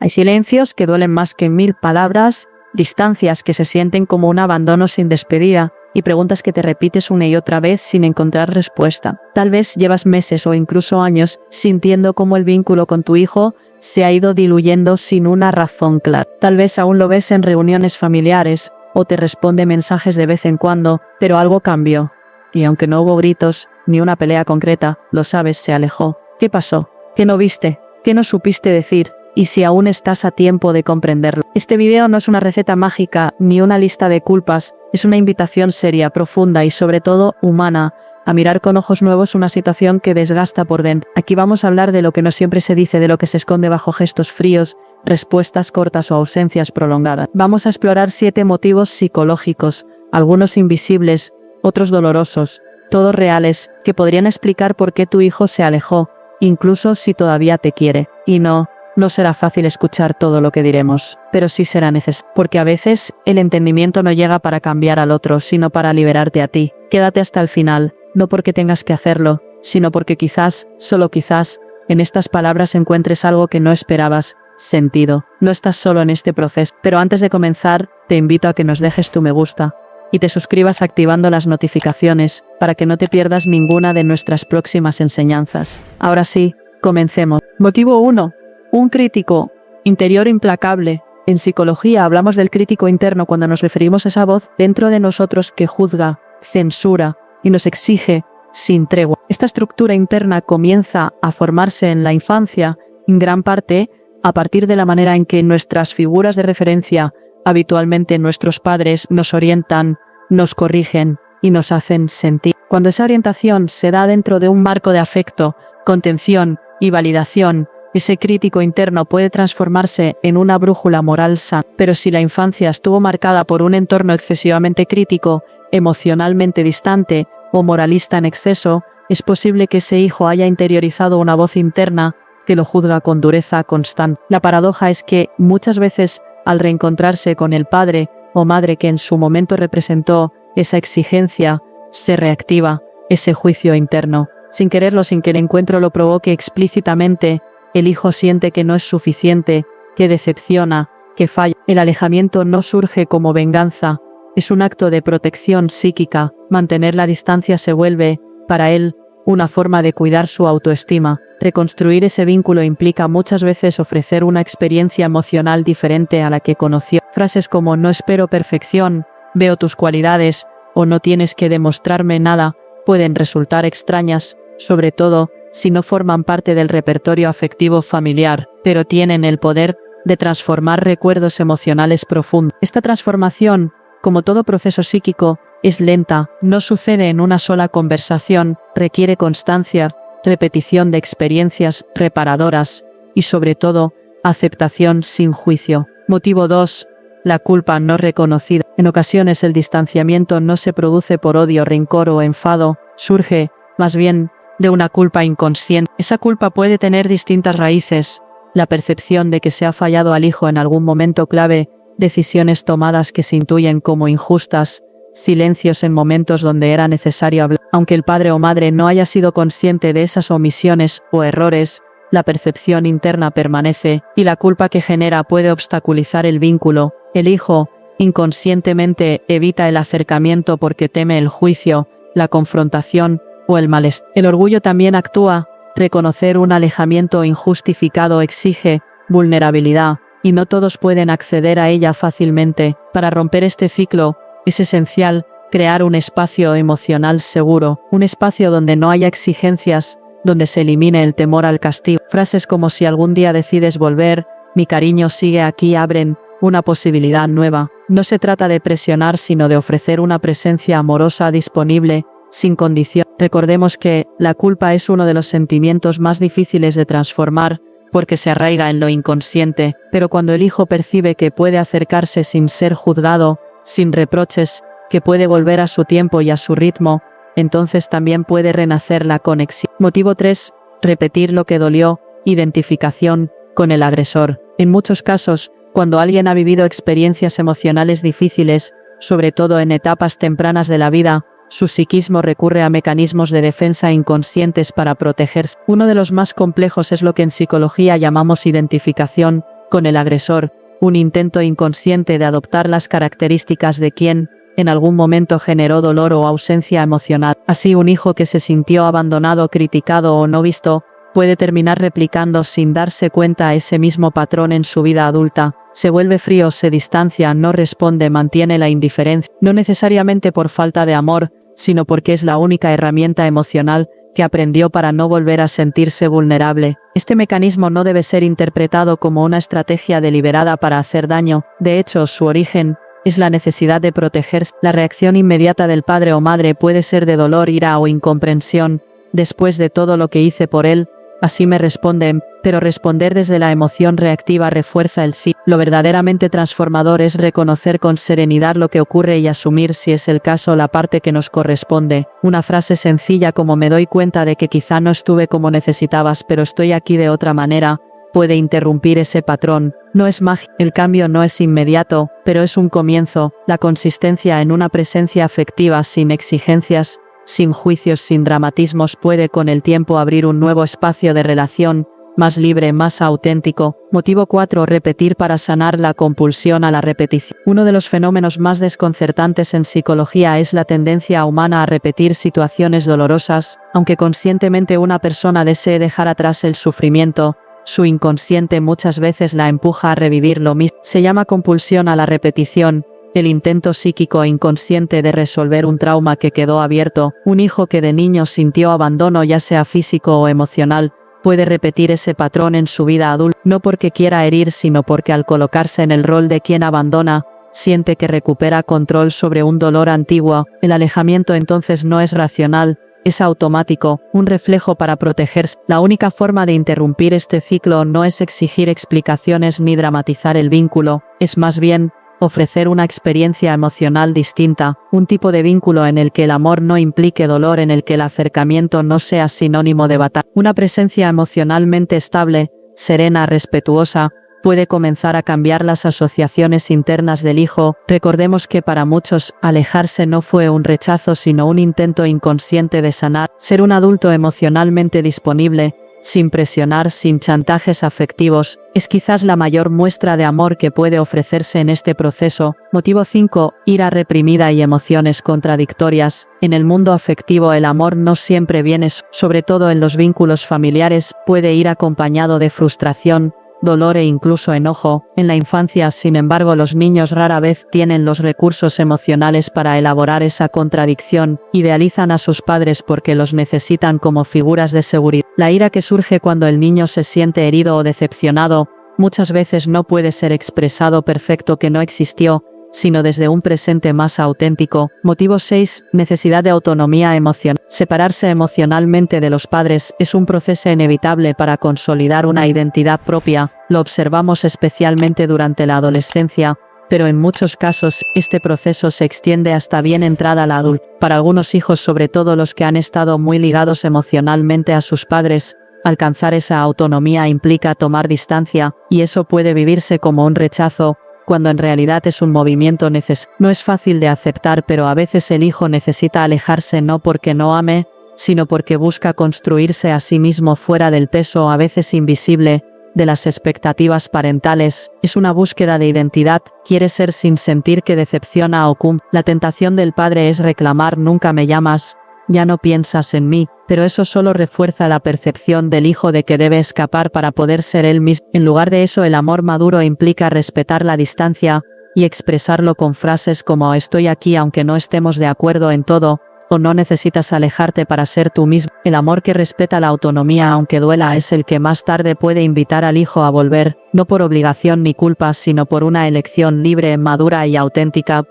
Hay silencios que duelen más que 1000 palabras, distancias que se sienten como un abandono sin despedida, y preguntas que te repites una y otra vez sin encontrar respuesta. Tal vez llevas meses o incluso años sintiendo cómo el vínculo con tu hijo se ha ido diluyendo sin una razón clara. Tal vez aún lo ves en reuniones familiares o te responde mensajes de vez en cuando, pero algo cambió. Y aunque no hubo gritos ni una pelea concreta, lo sabes, se alejó. ¿Qué pasó? ¿Qué no viste? ¿Qué no supiste decir? Y si aún estás a tiempo de comprenderlo. Este video no es una receta mágica ni una lista de culpas, es una invitación seria, profunda y sobre todo humana a mirar con ojos nuevos una situación que desgasta por dentro. Aquí vamos a hablar de lo que no siempre se dice, de lo que se esconde bajo gestos fríos, respuestas cortas o ausencias prolongadas. Vamos a explorar 7 motivos psicológicos, algunos invisibles, otros dolorosos, todos reales, que podrían explicar por qué tu hijo se alejó, incluso si todavía te quiere. Y no será fácil escuchar todo lo que diremos, pero sí será necesario, porque a veces el entendimiento no llega para cambiar al otro, sino para liberarte a ti. Quédate hasta el final, no porque tengas que hacerlo, sino porque quizás, solo quizás, en estas palabras encuentres algo que no esperabas, sentido. No estás solo en este proceso, pero antes de comenzar, te invito a que nos dejes tu me gusta y te suscribas activando las notificaciones para que no te pierdas ninguna de nuestras próximas enseñanzas. Ahora sí, comencemos. Motivo 1. Un crítico interior implacable. En psicología hablamos del crítico interno cuando nos referimos a esa voz dentro de nosotros que juzga, censura y nos exige sin tregua. Esta estructura interna comienza a formarse en la infancia, en gran parte a partir de la manera en que nuestras figuras de referencia, habitualmente nuestros padres, nos orientan, nos corrigen y nos hacen sentir. Cuando esa orientación se da dentro de un marco de afecto, contención y validación, ese crítico interno puede transformarse en una brújula moral sana. Pero si la infancia estuvo marcada por un entorno excesivamente crítico, emocionalmente distante o moralista en exceso, es posible que ese hijo haya interiorizado una voz interna que lo juzga con dureza constante. La paradoja es que muchas veces, al reencontrarse con el padre o madre que en su momento representó esa exigencia, se reactiva ese juicio interno. Sin quererlo, sin que el encuentro lo provoque explícitamente, el hijo siente que no es suficiente, que decepciona, que falla. El alejamiento no surge como venganza, es un acto de protección psíquica. Mantener la distancia se vuelve, para él, una forma de cuidar su autoestima. Reconstruir ese vínculo implica muchas veces ofrecer una experiencia emocional diferente a la que conoció. Frases como "no espero perfección", "veo tus cualidades" o "no tienes que demostrarme nada" pueden resultar extrañas, sobre todo si no forman parte del repertorio afectivo familiar, pero tienen el poder de transformar recuerdos emocionales profundos. Esta transformación, como todo proceso psíquico, es lenta, no sucede en una sola conversación, requiere constancia, repetición de experiencias reparadoras y, sobre todo, aceptación sin juicio. Motivo 2. La culpa no reconocida. En ocasiones el distanciamiento no se produce por odio, rencor o enfado, surge, más bien, de una culpa inconsciente. Esa culpa puede tener distintas raíces: la percepción de que se ha fallado al hijo en algún momento clave, decisiones tomadas que se intuyen como injustas, silencios en momentos donde era necesario hablar. Aunque el padre o madre no haya sido consciente de esas omisiones o errores, la percepción interna permanece, y la culpa que genera puede obstaculizar el vínculo. El hijo, inconscientemente, evita el acercamiento porque teme el juicio, la confrontación o el malestar. El orgullo también actúa. Reconocer un alejamiento injustificado exige vulnerabilidad, y no todos pueden acceder a ella fácilmente. Para romper este ciclo, es esencial crear un espacio emocional seguro, un espacio donde no haya exigencias, donde se elimine el temor al castigo. Frases como "si algún día decides volver, mi cariño sigue aquí" abren una posibilidad nueva. No se trata de presionar, sino de ofrecer una presencia amorosa disponible, sin condición. Recordemos que la culpa es uno de los sentimientos más difíciles de transformar, porque se arraiga en lo inconsciente, pero cuando el hijo percibe que puede acercarse sin ser juzgado, sin reproches, que puede volver a su tiempo y a su ritmo, entonces también puede renacer la conexión. Motivo 3. Repetir lo que dolió. Identificación con el agresor. En muchos casos, cuando alguien ha vivido experiencias emocionales difíciles, sobre todo en etapas tempranas de la vida, su psiquismo recurre a mecanismos de defensa inconscientes para protegerse. Uno de los más complejos es lo que en psicología llamamos identificación con el agresor, un intento inconsciente de adoptar las características de quien, en algún momento generó dolor o ausencia emocional. Así, un hijo que se sintió abandonado, criticado o no visto, puede terminar replicando sin darse cuenta ese mismo patrón en su vida adulta. Se vuelve frío, se distancia, no responde, mantiene la indiferencia, no necesariamente por falta de amor, sino porque es la única herramienta emocional que aprendió para no volver a sentirse vulnerable. Este mecanismo no debe ser interpretado como una estrategia deliberada para hacer daño. De hecho, su origen es la necesidad de protegerse. La reacción inmediata del padre o madre puede ser de dolor, ira o incomprensión. Después de todo lo que hice por él, así me responden, pero responder desde la emoción reactiva refuerza el ciclo. Lo verdaderamente transformador es reconocer con serenidad lo que ocurre y asumir, si es el caso, la parte que nos corresponde. Una frase sencilla como "me doy cuenta de que quizá no estuve como necesitabas, pero estoy aquí de otra manera", puede interrumpir ese patrón. No es magia, el cambio no es inmediato, pero es un comienzo. La consistencia en una presencia afectiva sin exigencias, sin juicios, sin dramatismos, puede con el tiempo abrir un nuevo espacio de relación, más libre, más auténtico. Motivo 4. Repetir para sanar la compulsión a la repetición. Uno de los fenómenos más desconcertantes en psicología es la tendencia humana a repetir situaciones dolorosas. Aunque conscientemente una persona desee dejar atrás el sufrimiento, su inconsciente muchas veces la empuja a revivir lo mismo. Se llama compulsión a la repetición. El intento psíquico inconsciente de resolver un trauma que quedó abierto. Un hijo que de niño sintió abandono, ya sea físico o emocional, puede repetir ese patrón en su vida adulta, no porque quiera herir, sino porque al colocarse en el rol de quien abandona, siente que recupera control sobre un dolor antiguo. El alejamiento entonces no es racional, es automático, un reflejo para protegerse. La única forma de interrumpir este ciclo no es exigir explicaciones ni dramatizar el vínculo, es más bien ofrecer una experiencia emocional distinta, un tipo de vínculo en el que el amor no implique dolor, en el que el acercamiento no sea sinónimo de batalla. Una presencia emocionalmente estable, serena, respetuosa, puede comenzar a cambiar las asociaciones internas del hijo. Recordemos que para muchos, alejarse no fue un rechazo sino un intento inconsciente de sanar. Ser un adulto emocionalmente disponible, sin presionar, sin chantajes afectivos, es quizás la mayor muestra de amor que puede ofrecerse en este proceso. Motivo 5. Ira reprimida y emociones contradictorias. En el mundo afectivo el amor no siempre viene, sobre todo en los vínculos familiares, puede ir acompañado de frustración, dolor e incluso enojo. En la infancia, sin embargo, los niños rara vez tienen los recursos emocionales para elaborar esa contradicción. Idealizan a sus padres porque los necesitan como figuras de seguridad. La ira que surge cuando el niño se siente herido o decepcionado, muchas veces no puede ser expresado perfecto que no existió, sino desde un presente más auténtico. Motivo 6. Necesidad de autonomía emocional. Separarse emocionalmente de los padres es un proceso inevitable para consolidar una identidad propia. Lo observamos especialmente durante la adolescencia, pero en muchos casos, este proceso se extiende hasta bien entrada la adultez. Para algunos hijos, sobre todo los que han estado muy ligados emocionalmente a sus padres, alcanzar esa autonomía implica tomar distancia, y eso puede vivirse como un rechazo, cuando en realidad es un movimiento necesario. No es fácil de aceptar, pero a veces el hijo necesita alejarse no porque no ame, sino porque busca construirse a sí mismo fuera del peso, a veces invisible, de las expectativas parentales. Es una búsqueda de identidad, quiere ser sin sentir que decepciona o cumple. La tentación del padre es reclamar: nunca me llamas, ya no piensas en mí, pero eso solo refuerza la percepción del hijo de que debe escapar para poder ser él mismo. En lugar de eso, el amor maduro implica respetar la distancia y expresarlo con frases como: estoy aquí aunque no estemos de acuerdo en todo, o no necesitas alejarte para ser tú mismo. El amor que respeta la autonomía aunque duela es el que más tarde puede invitar al hijo a volver, no por obligación ni culpa, sino por una elección libre, madura y auténtica.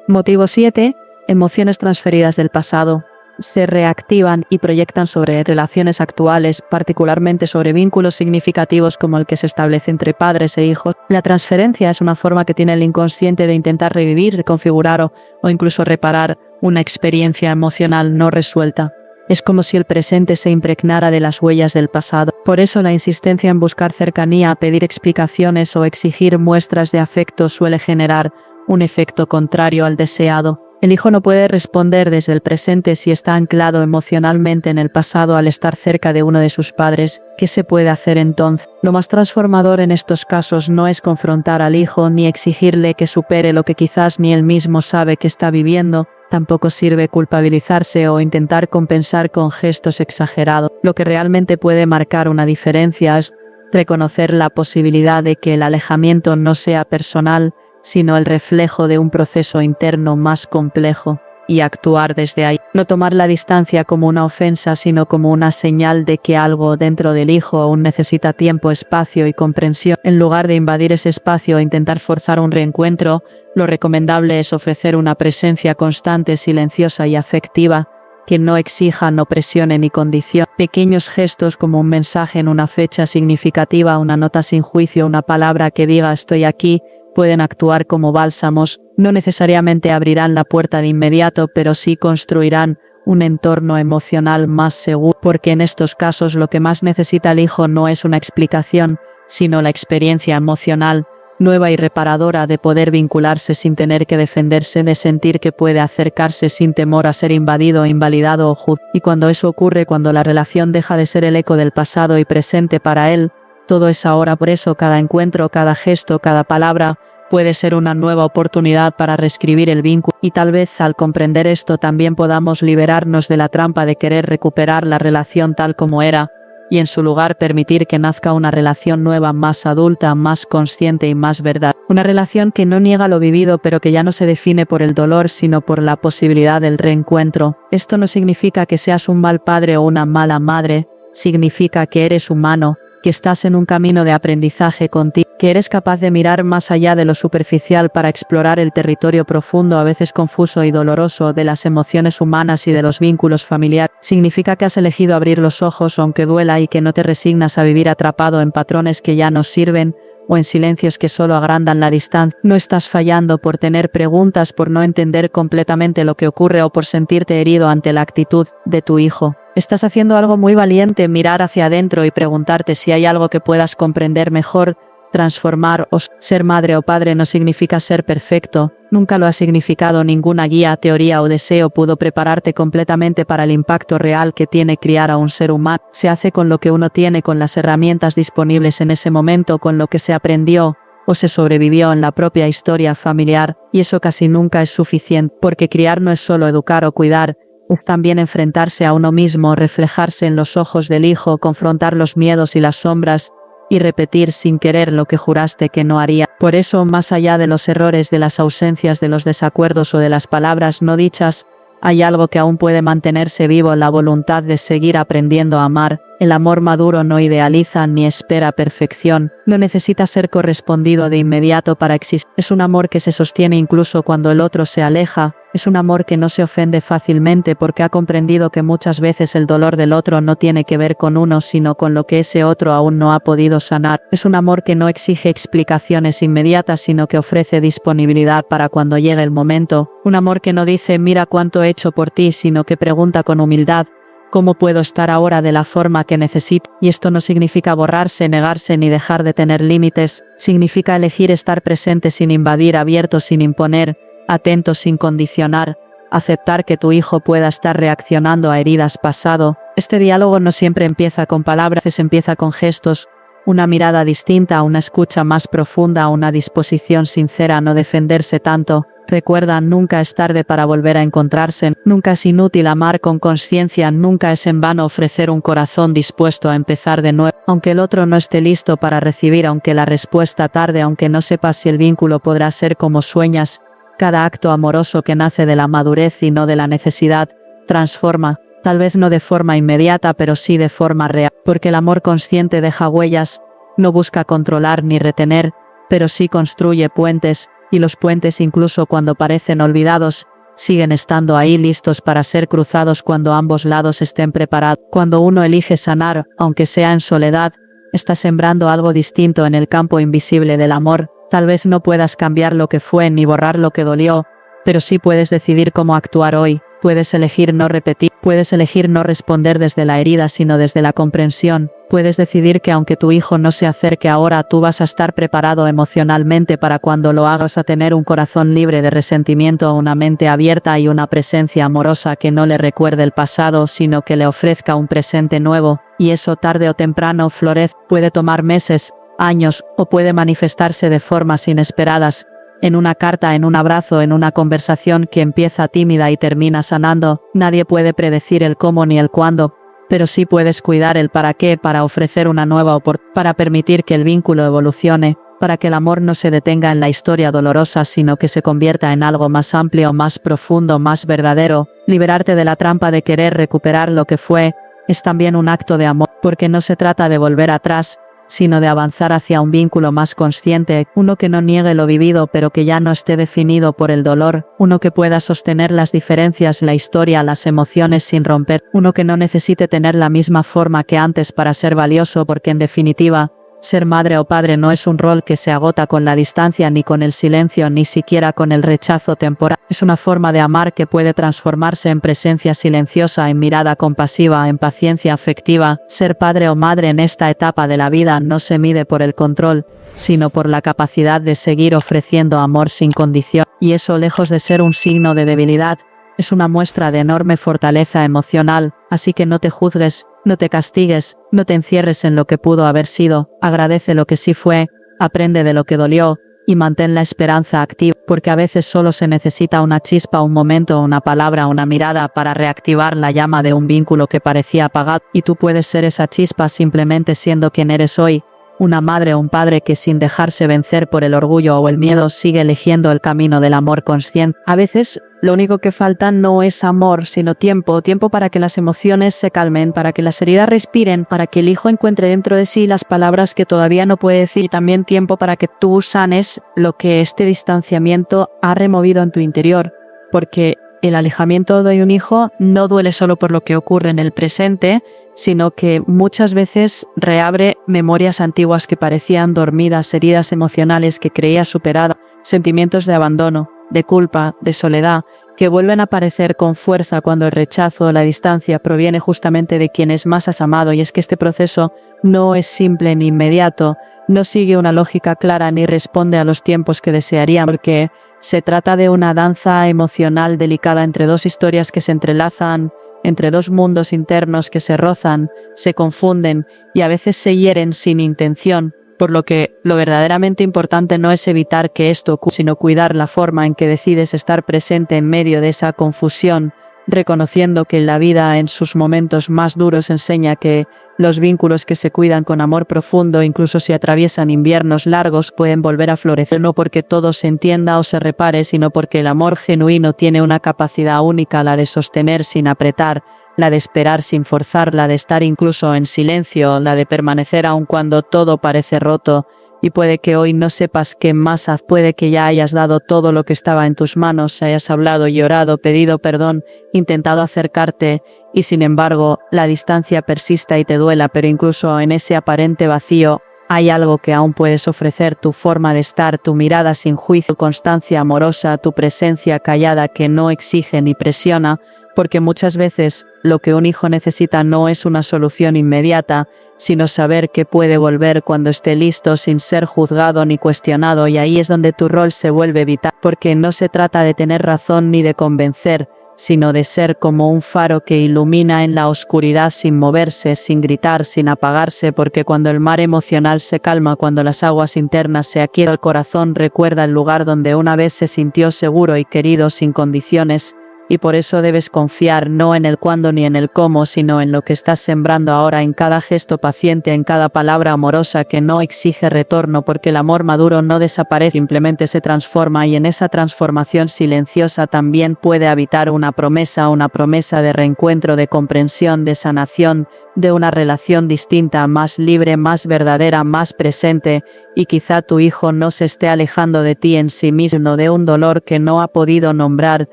Motivo 7. Emociones transferidas del pasado. Se reactivan y proyectan sobre relaciones actuales, particularmente sobre vínculos significativos como el que se establece entre padres e hijos. La transferencia es una forma que tiene el inconsciente de intentar revivir, reconfigurar o incluso reparar una experiencia emocional no resuelta. Es como si el presente se impregnara de las huellas del pasado. Por eso la insistencia en buscar cercanía, pedir explicaciones o exigir muestras de afecto suele generar un efecto contrario al deseado. El hijo no puede responder desde el presente si está anclado emocionalmente en el pasado al estar cerca de uno de sus padres. ¿Qué se puede hacer entonces? Lo más transformador en estos casos no es confrontar al hijo ni exigirle que supere lo que quizás ni él mismo sabe que está viviendo. Tampoco sirve culpabilizarse o intentar compensar con gestos exagerados. Lo que realmente puede marcar una diferencia es reconocer la posibilidad de que el alejamiento no sea personal, sino el reflejo de un proceso interno más complejo, y actuar desde ahí. No tomar la distancia como una ofensa, sino como una señal de que algo dentro del hijo aún necesita tiempo, espacio y comprensión. En lugar de invadir ese espacio e intentar forzar un reencuentro, lo recomendable es ofrecer una presencia constante, silenciosa y afectiva, que no exija, no presione ni condicione. Pequeños gestos como un mensaje en una fecha significativa, una nota sin juicio, una palabra que diga estoy aquí, pueden actuar como bálsamos. No necesariamente abrirán la puerta de inmediato, pero sí construirán un entorno emocional más seguro, porque en estos casos lo que más necesita el hijo no es una explicación, sino la experiencia emocional nueva y reparadora de poder vincularse sin tener que defenderse, de sentir que puede acercarse sin temor a ser invadido, invalidado o juzgado. Y cuando eso ocurre, cuando la relación deja de ser el eco del pasado y presente para él, todo es ahora. Por eso cada encuentro, cada gesto, cada palabra puede ser una nueva oportunidad para reescribir el vínculo. Y tal vez al comprender esto también podamos liberarnos de la trampa de querer recuperar la relación tal como era, y en su lugar permitir que nazca una relación nueva, más adulta, más consciente y más verdad. Una relación que no niega lo vivido, pero que ya no se define por el dolor, sino por la posibilidad del reencuentro. Esto no significa que seas un mal padre o una mala madre, significa que eres humano, que estás en un camino de aprendizaje contigo, que eres capaz de mirar más allá de lo superficial para explorar el territorio profundo, a veces confuso y doloroso, de las emociones humanas y de los vínculos familiares. Significa que has elegido abrir los ojos aunque duela y que no te resignas a vivir atrapado en patrones que ya no sirven o en silencios que solo agrandan la distancia. No estás fallando por tener preguntas, por no entender completamente lo que ocurre o por sentirte herido ante la actitud de tu hijo. Estás haciendo algo muy valiente, mirar hacia adentro y preguntarte si hay algo que puedas comprender mejor, transformar o ser madre o padre no significa ser perfecto, nunca lo ha significado. Ninguna guía, teoría o deseo pudo prepararte completamente para el impacto real que tiene criar a un ser humano. Se hace con lo que uno tiene, con las herramientas disponibles en ese momento, con lo que se aprendió o se sobrevivió en la propia historia familiar, y eso casi nunca es suficiente, porque criar no es solo educar o cuidar, es también enfrentarse a uno mismo, reflejarse en los ojos del hijo, confrontar los miedos y las sombras, y repetir sin querer lo que juraste que no haría. Por eso, más allá de los errores, de las ausencias, de los desacuerdos o de las palabras no dichas, hay algo que aún puede mantenerse vivo: la voluntad de seguir aprendiendo a amar. El amor maduro no idealiza ni espera perfección, no necesita ser correspondido de inmediato para existir. Es un amor que se sostiene incluso cuando el otro se aleja. Es un amor que no se ofende fácilmente porque ha comprendido que muchas veces el dolor del otro no tiene que ver con uno, sino con lo que ese otro aún no ha podido sanar. Es un amor que no exige explicaciones inmediatas, sino que ofrece disponibilidad para cuando llegue el momento. Un amor que no dice mira cuánto he hecho por ti, sino que pregunta con humildad ¿cómo puedo estar ahora de la forma que necesito? Y esto no significa borrarse, negarse ni dejar de tener límites. Significa elegir estar presente sin invadir, abierto sin imponer, atento sin condicionar, aceptar que tu hijo pueda estar reaccionando a heridas pasado. Este diálogo no siempre empieza con palabras, empieza con gestos, una mirada distinta, una escucha más profunda, una disposición sincera a no defenderse tanto. Recuerda, nunca es tarde para volver a encontrarse, nunca es inútil amar con conciencia, nunca es en vano ofrecer un corazón dispuesto a empezar de nuevo. Aunque el otro no esté listo para recibir, aunque la respuesta tarde, aunque no sepas si el vínculo podrá ser como sueñas, cada acto amoroso que nace de la madurez y no de la necesidad, transforma, tal vez no de forma inmediata, pero sí de forma real, porque el amor consciente deja huellas, no busca controlar ni retener, pero sí construye puentes, y los puentes, incluso cuando parecen olvidados, siguen estando ahí, listos para ser cruzados cuando ambos lados estén preparados. Cuando uno elige sanar, aunque sea en soledad, está sembrando algo distinto en el campo invisible del amor. Tal vez no puedas cambiar lo que fue ni borrar lo que dolió, pero sí puedes decidir cómo actuar hoy, Puedes elegir no repetir, puedes elegir no responder desde la herida sino desde la comprensión. Puedes decidir que aunque tu hijo no se acerque ahora, tú vas a estar preparado emocionalmente para cuando lo hagas, a tener un corazón libre de resentimiento, una mente abierta y una presencia amorosa que no le recuerde el pasado sino que le ofrezca un presente nuevo, y eso tarde o temprano florece. Puede tomar meses, años, o puede manifestarse de formas inesperadas, en una carta, en un abrazo, en una conversación que empieza tímida y termina sanando. Nadie puede predecir el cómo ni el cuándo, pero sí puedes cuidar el para qué, para ofrecer una nueva oportunidad, para permitir que el vínculo evolucione, para que el amor no se detenga en la historia dolorosa sino que se convierta en algo más amplio, más profundo, más verdadero. Liberarte de la trampa de querer recuperar lo que fue es también un acto de amor, porque no se trata de volver atrás, sino de avanzar hacia un vínculo más consciente, uno que no niegue lo vivido pero que ya no esté definido por el dolor, uno que pueda sostener las diferencias, la historia, las emociones sin romper, uno que no necesite tener la misma forma que antes para ser valioso, porque en definitiva, ser madre o padre no es un rol que se agota con la distancia, ni con el silencio, ni siquiera con el rechazo temporal. Es una forma de amar que puede transformarse en presencia silenciosa, en mirada compasiva, en paciencia afectiva. Ser padre o madre en esta etapa de la vida no se mide por el control, sino por la capacidad de seguir ofreciendo amor sin condición. Y eso, lejos de ser un signo de debilidad, es una muestra de enorme fortaleza emocional. Así que no te juzgues, no te castigues, no te encierres en lo que pudo haber sido, agradece lo que sí fue, aprende de lo que dolió, y mantén la esperanza activa, porque a veces solo se necesita una chispa, un momento, una palabra, una mirada para reactivar la llama de un vínculo que parecía apagado, y tú puedes ser esa chispa simplemente siendo quien eres hoy, una madre o un padre que sin dejarse vencer por el orgullo o el miedo sigue eligiendo el camino del amor consciente. A veces lo único que falta no es amor, sino tiempo, tiempo para que las emociones se calmen, para que las heridas respiren, para que el hijo encuentre dentro de sí las palabras que todavía no puede decir, y también tiempo para que tú sanes lo que este distanciamiento ha removido en tu interior, porque el alejamiento de un hijo no duele solo por lo que ocurre en el presente, sino que muchas veces reabre memorias antiguas que parecían dormidas, heridas emocionales que creías superadas, sentimientos de abandono, de culpa, de soledad, que vuelven a aparecer con fuerza cuando el rechazo o la distancia proviene justamente de quienes más has amado. Y es que este proceso no es simple ni inmediato, no sigue una lógica clara ni responde a los tiempos que desearían, porque se trata de una danza emocional delicada entre dos historias que se entrelazan, entre dos mundos internos que se rozan, se confunden y a veces se hieren sin intención, por lo que lo verdaderamente importante no es evitar que esto ocurra, sino cuidar la forma en que decides estar presente en medio de esa confusión, reconociendo que la vida en sus momentos más duros enseña que los vínculos que se cuidan con amor profundo, incluso si atraviesan inviernos largos, pueden volver a florecer, no porque todo se entienda o se repare, sino porque el amor genuino tiene una capacidad única, la de sostener sin apretar, la de esperar sin forzar, la de estar incluso en silencio, la de permanecer aun cuando todo parece roto. Y puede que hoy no sepas qué más haz, puede que ya hayas dado todo lo que estaba en tus manos, hayas hablado, llorado, pedido perdón, intentado acercarte, y sin embargo la distancia persista y te duela, pero incluso en ese aparente vacío hay algo que aún puedes ofrecer, tu forma de estar, tu mirada sin juicio, tu constancia amorosa, tu presencia callada que no exige ni presiona, porque muchas veces lo que un hijo necesita no es una solución inmediata, sino saber que puede volver cuando esté listo sin ser juzgado ni cuestionado, y ahí es donde tu rol se vuelve vital, porque no se trata de tener razón ni de convencer, sino de ser como un faro que ilumina en la oscuridad sin moverse, sin gritar, sin apagarse, porque cuando el mar emocional se calma, cuando las aguas internas se aquietan, el corazón recuerda el lugar donde una vez se sintió seguro y querido sin condiciones. Y por eso debes confiar no en el cuándo ni en el cómo, sino en lo que estás sembrando ahora, en cada gesto paciente, en cada palabra amorosa que no exige retorno, porque el amor maduro no desaparece, simplemente se transforma, y en esa transformación silenciosa también puede habitar una promesa de reencuentro, de comprensión, de sanación, de una relación distinta, más libre, más verdadera, más presente, y quizá tu hijo no se esté alejando de ti en sí mismo, de un dolor que no ha podido nombrar,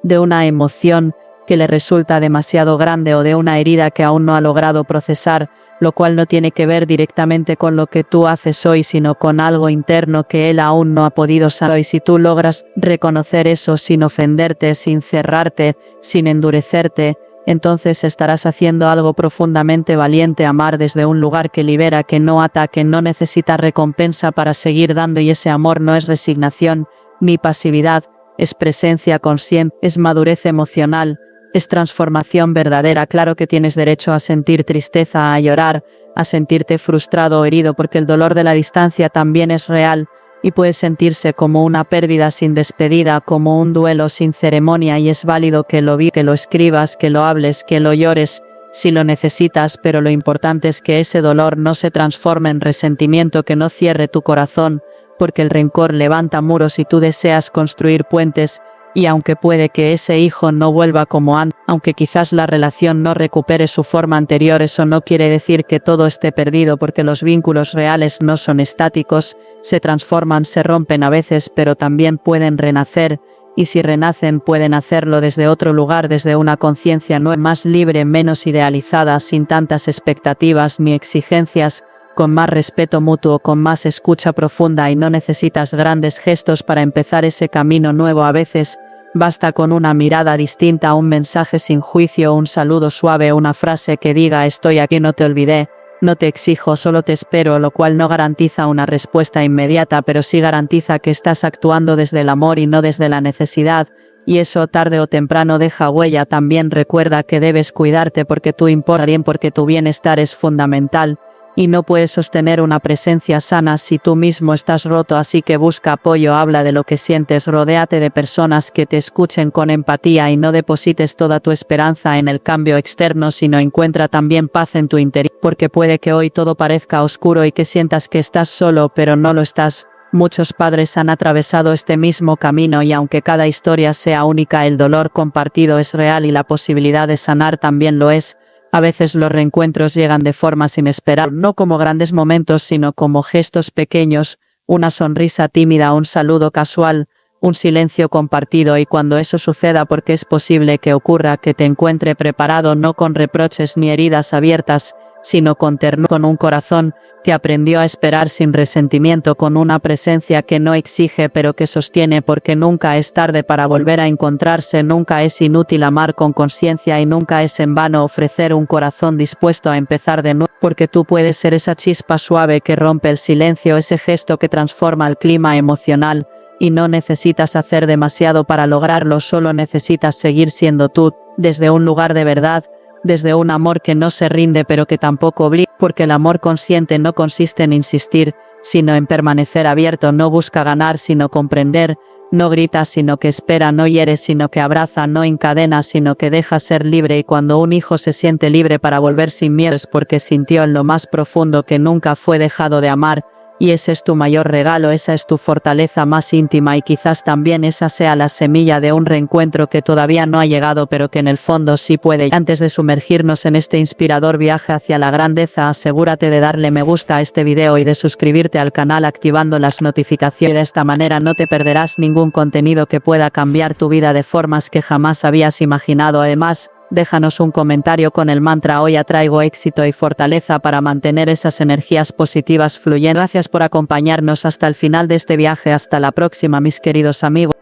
de una emoción que le resulta demasiado grande o de una herida que aún no ha logrado procesar. lo cual no tiene que ver directamente con lo que tú haces hoy, sino con algo interno que él aún no ha podido sanar. Y si tú logras reconocer eso sin ofenderte, sin cerrarte, sin endurecerte, entonces estarás haciendo algo profundamente valiente, amar desde un lugar que libera, que no ata, que no necesita recompensa para seguir dando, y ese amor no es resignación ni pasividad, es presencia consciente, es madurez emocional, es transformación verdadera. Claro que tienes derecho a sentir tristeza, a llorar, a sentirte frustrado o herido, porque el dolor de la distancia también es real y puede sentirse como una pérdida sin despedida, como un duelo sin ceremonia, y es válido que lo que lo escribas, que lo hables, que lo llores si lo necesitas, pero lo importante es que ese dolor no se transforme en resentimiento, que no cierre tu corazón, porque el rencor levanta muros y tú deseas construir puentes. Y aunque puede que ese hijo no vuelva como antes, aunque quizás la relación no recupere su forma anterior, eso no quiere decir que todo esté perdido, porque los vínculos reales no son estáticos, se transforman, se rompen a veces, pero también pueden renacer, y si renacen pueden hacerlo desde otro lugar, desde una conciencia nueva, más libre, menos idealizada, sin tantas expectativas ni exigencias, con más respeto mutuo, con más escucha profunda, y no necesitas grandes gestos para empezar ese camino nuevo. A veces basta con una mirada distinta, un mensaje sin juicio, un saludo suave, una frase que diga estoy aquí, no te olvidé, no te exijo, solo te espero, lo cual no garantiza una respuesta inmediata, pero sí garantiza que estás actuando desde el amor y no desde la necesidad, y eso tarde o temprano deja huella. También recuerda que debes cuidarte porque tú importas bien, porque tu bienestar es fundamental. Y no puedes sostener una presencia sana si tú mismo estás roto, así que busca apoyo, habla de lo que sientes, rodéate de personas que te escuchen con empatía y no deposites toda tu esperanza en el cambio externo, sino encuentra también paz en tu interior, porque puede que hoy todo parezca oscuro y que sientas que estás solo, pero no lo estás. Muchos padres han atravesado este mismo camino y aunque cada historia sea única, el dolor compartido es real y la posibilidad de sanar también lo es. A veces los reencuentros llegan de formas inesperadas, no como grandes momentos, sino como gestos pequeños, una sonrisa tímida, un saludo casual, un silencio compartido, y cuando eso suceda, porque es posible que ocurra, que te encuentre preparado, no con reproches ni heridas abiertas, sino con ternura, con un corazón que aprendió a esperar sin resentimiento, con una presencia que no exige pero que sostiene, porque nunca es tarde para volver a encontrarse, nunca es inútil amar con conciencia y nunca es en vano ofrecer un corazón dispuesto a empezar de nuevo, porque tú puedes ser esa chispa suave que rompe el silencio, ese gesto que transforma el clima emocional, y no necesitas hacer demasiado para lograrlo, solo necesitas seguir siendo tú, desde un lugar de verdad, desde un amor que no se rinde pero que tampoco obliga, porque el amor consciente no consiste en insistir, sino en permanecer abierto, no busca ganar sino comprender, no grita sino que espera, no hiere sino que abraza, no encadena sino que deja ser libre, y cuando un hijo se siente libre para volver sin miedo es porque sintió en lo más profundo que nunca fue dejado de amar. Y ese es tu mayor regalo, esa es tu fortaleza más íntima, y quizás también esa sea la semilla de un reencuentro que todavía no ha llegado pero que en el fondo sí puede. Antes de sumergirnos en este inspirador viaje hacia la grandeza, asegúrate de darle me gusta a este video y de suscribirte al canal activando las notificaciones. De esta manera no te perderás ningún contenido que pueda cambiar tu vida de formas que jamás habías imaginado. Además, déjanos un comentario con el mantra hoy atraigo éxito y fortaleza para mantener esas energías positivas fluyendo. Gracias por acompañarnos hasta el final de este viaje. Hasta la próxima, mis queridos amigos.